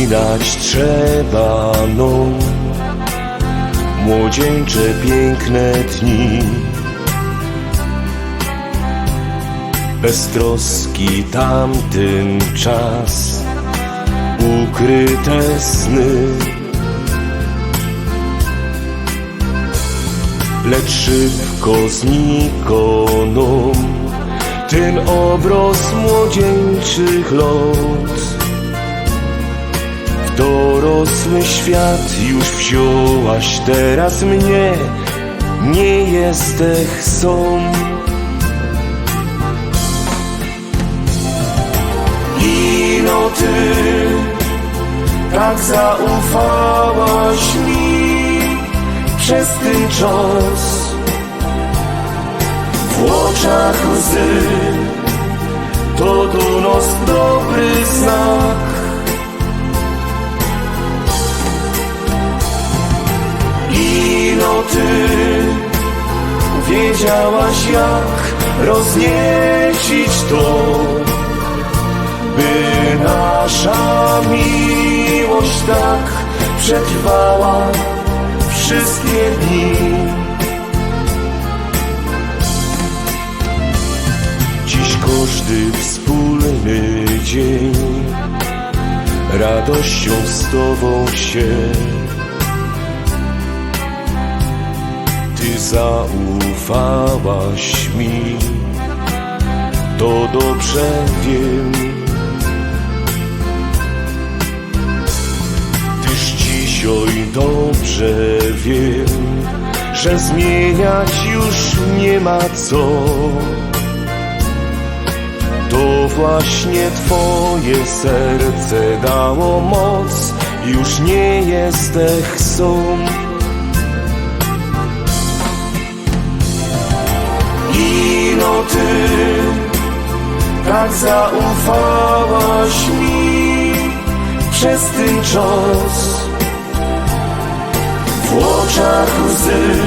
wspominać trzeba młodzieńcze piękne dni. Beztroski tamtyn czas, ukryte sny. Lecz szybko znikoną ten obraz młodzieńczych lot. W dorosły świat już wziąłaś teraz mnie, nie jesteś sam. Ino ty tak zaufałaś mi przez ten czas. W oczach łzy to do nas dobry znak. Ino ty wiedziałaś, jak rozniecić to, by nasza miłość tak przetrwała wszystkie dni. Dziś każdy wspólny dzień radością z tobą się. Ty zaufałaś mi, to dobrze wiem. Tyż dzisiaj dobrze wiem, że zmieniać już nie ma co. To właśnie twoje serce dało moc, już nie jesteś sam. Ino ty tak zaufałaś mi przez ten czas. W oczach łzy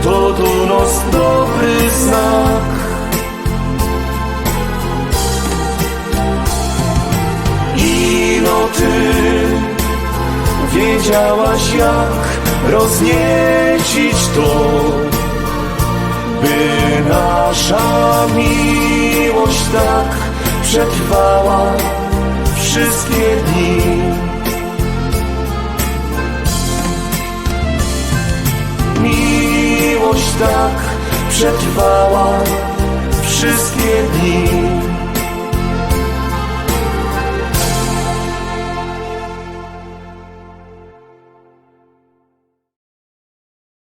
to do nas dobry znak. Ino ty wiedziałaś, jak rozniecić to, by nasza miłość tak przetrwała wszystkie dni. Miłość tak przetrwała wszystkie dni.